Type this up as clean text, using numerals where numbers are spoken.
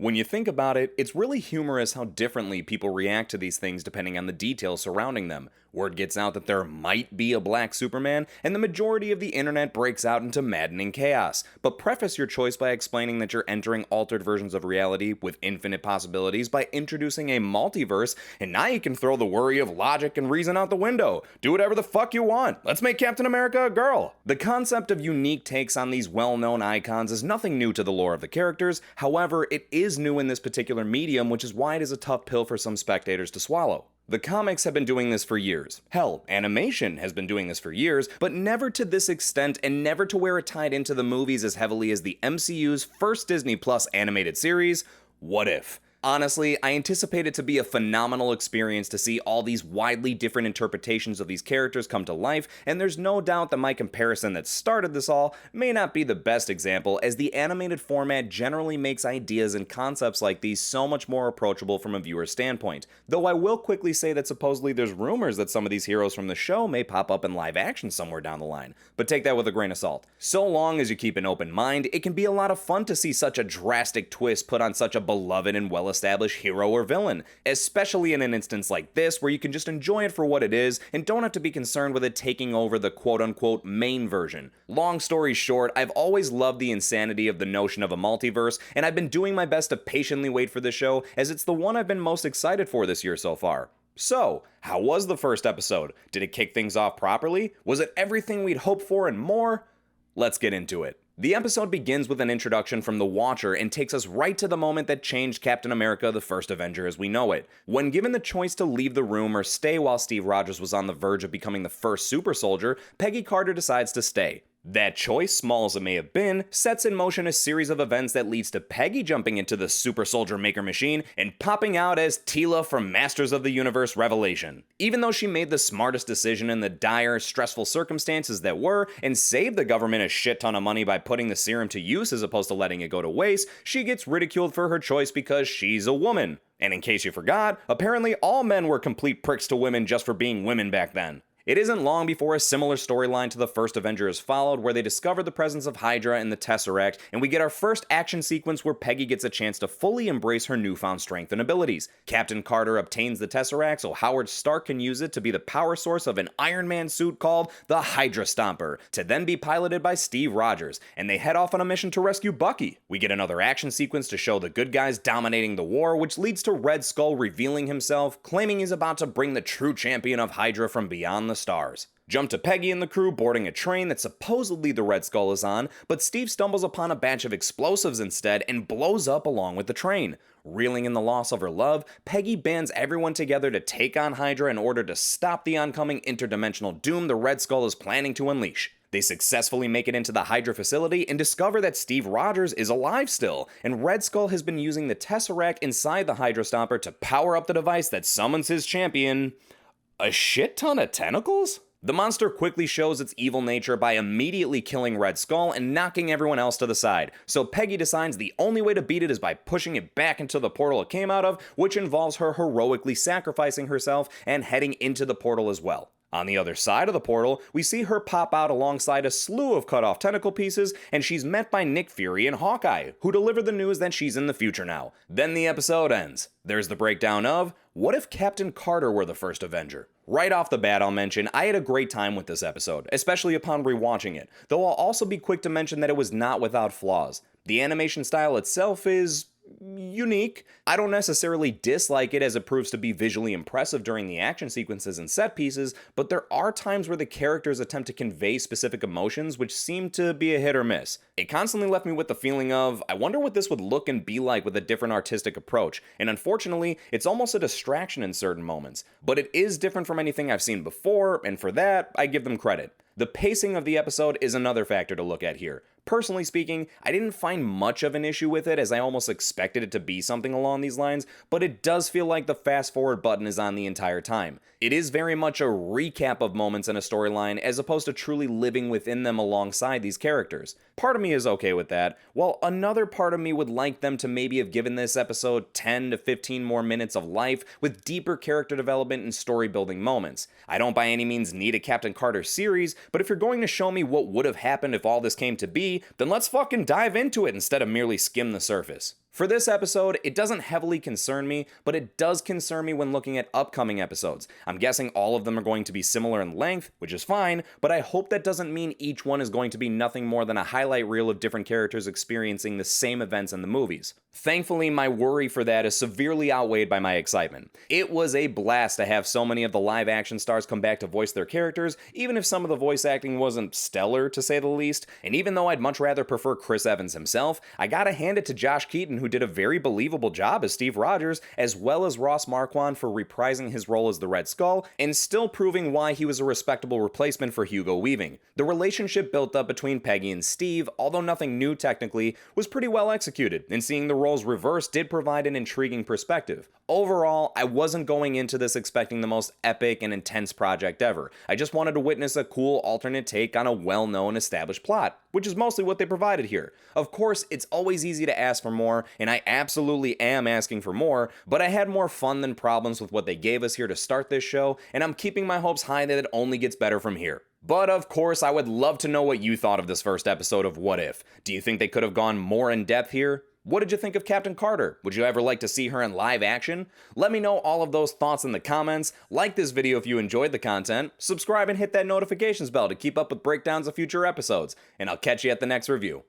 When you think about it, it's really humorous how differently people react to these things depending on the details surrounding them. Word gets out that there might be a black Superman, and the majority of the internet breaks out into maddening chaos. But preface your choice by explaining that you're entering altered versions of reality with infinite possibilities by introducing a multiverse, and now you can throw the worry of logic and reason out the window. Do whatever the fuck you want. Let's make Captain America a girl. The concept of unique takes on these well-known icons is nothing new to the lore of the characters. However, it is new in this particular medium, which is why it is a tough pill for some spectators to swallow. The comics have been doing this for years. Hell, animation has been doing this for years, but never to this extent and never to where it tied into the movies as heavily as the MCU's first Disney Plus animated series, What If? Honestly, I anticipate it to be a phenomenal experience to see all these widely different interpretations of these characters come to life, and there's no doubt that my comparison that started this all may not be the best example, as the animated format generally makes ideas and concepts like these so much more approachable from a viewer's standpoint. Though I will quickly say that supposedly there's rumors that some of these heroes from the show may pop up in live action somewhere down the line, but take that with a grain of salt. So long as you keep an open mind, it can be a lot of fun to see such a drastic twist put on such a beloved and well-established hero or villain, especially in an instance like this where you can just enjoy it for what it is and don't have to be concerned with it taking over the quote-unquote main version. Long story short, I've always loved the insanity of the notion of a multiverse, and I've been doing my best to patiently wait for the show, as it's the one I've been most excited for this year so far. So, how was the first episode? Did it kick things off properly? Was it everything we'd hoped for and more? Let's get into it. The episode begins with an introduction from the Watcher and takes us right to the moment that changed Captain America, the first Avenger as we know it. When given the choice to leave the room or stay while Steve Rogers was on the verge of becoming the first super soldier, Peggy Carter decides to stay. That choice, small as it may have been, sets in motion a series of events that leads to Peggy jumping into the super soldier maker machine and popping out as Tila from Masters of the Universe Revelation. Even though she made the smartest decision in the dire, stressful circumstances that were, and saved the government a shit ton of money by putting the serum to use as opposed to letting it go to waste, she gets ridiculed for her choice because she's a woman. And in case you forgot, apparently all men were complete pricks to women just for being women back then. It isn't long before a similar storyline to the first Avenger is followed, where they discover the presence of Hydra and the Tesseract, and we get our first action sequence where Peggy gets a chance to fully embrace her newfound strength and abilities. Captain Carter obtains the Tesseract so Howard Stark can use it to be the power source of an Iron Man suit called the Hydra Stomper, to then be piloted by Steve Rogers, and they head off on a mission to rescue Bucky. We get another action sequence to show the good guys dominating the war, which leads to Red Skull revealing himself, claiming he's about to bring the true champion of Hydra from beyond the stars. Jump to Peggy and the crew boarding a train that supposedly the Red Skull is on, but Steve stumbles upon a batch of explosives instead and blows up along with the train. Reeling in the loss of her love, Peggy bands everyone together to take on Hydra in order to stop the oncoming interdimensional doom the Red Skull is planning to unleash. They successfully make it into the Hydra facility and discover that Steve Rogers is alive still, and Red Skull has been using the Tesseract inside the Hydra Stomper to power up the device that summons his champion. A shit ton of tentacles? The monster quickly shows its evil nature by immediately killing Red Skull and knocking everyone else to the side, so Peggy decides the only way to beat it is by pushing it back into the portal it came out of, which involves her heroically sacrificing herself and heading into the portal as well. On the other side of the portal, we see her pop out alongside a slew of cut-off tentacle pieces, and she's met by Nick Fury and Hawkeye, who deliver the news that she's in the future now. Then the episode ends. There's the breakdown of, what if Captain Carter were the first Avenger? Right off the bat, I'll mention, I had a great time with this episode, especially upon rewatching it, though I'll also be quick to mention that it was not without flaws. The animation style itself is unique. I don't necessarily dislike it as it proves to be visually impressive during the action sequences and set pieces, but there are times where the characters attempt to convey specific emotions which seem to be a hit or miss. It constantly left me with the feeling of, I wonder what this would look and be like with a different artistic approach, and unfortunately, it's almost a distraction in certain moments. But it is different from anything I've seen before, and for that, I give them credit. The pacing of the episode is another factor to look at here. Personally speaking, I didn't find much of an issue with it, as I almost expected it to be something along these lines, but it does feel like the fast forward button is on the entire time. It is very much a recap of moments in a storyline as opposed to truly living within them alongside these characters. Part of me is okay with that, while another part of me would like them to maybe have given this episode 10 to 15 more minutes of life with deeper character development and story building moments. I don't by any means need a Captain Carter series, but if you're going to show me what would have happened if all this came to be, then let's fucking dive into it instead of merely skim the surface. For this episode, it doesn't heavily concern me, but it does concern me when looking at upcoming episodes. I'm guessing all of them are going to be similar in length, which is fine, but I hope that doesn't mean each one is going to be nothing more than a highlight reel of different characters experiencing the same events in the movies. Thankfully, my worry for that is severely outweighed by my excitement. It was a blast to have so many of the live action stars come back to voice their characters, even if some of the voice acting wasn't stellar to say the least, and even though I'd much rather prefer Chris Evans himself, I gotta hand it to Josh Keaton, who did a very believable job as Steve Rogers, as well as Ross Marquand for reprising his role as the Red Skull, and still proving why he was a respectable replacement for Hugo Weaving. The relationship built up between Peggy and Steve, although nothing new technically, was pretty well executed, and seeing the roles reversed did provide an intriguing perspective. Overall, I wasn't going into this expecting the most epic and intense project ever. I just wanted to witness a cool alternate take on a well-known established plot, which is mostly what they provided here. Of course, it's always easy to ask for more, and I absolutely am asking for more, but I had more fun than problems with what they gave us here to start this show, and I'm keeping my hopes high that it only gets better from here. But of course, I would love to know what you thought of this first episode of What If. Do you think they could have gone more in depth here? What did you think of Captain Carter? Would you ever like to see her in live action? Let me know all of those thoughts in the comments. Like this video if you enjoyed the content. Subscribe and hit that notifications bell to keep up with breakdowns of future episodes. And I'll catch you at the next review.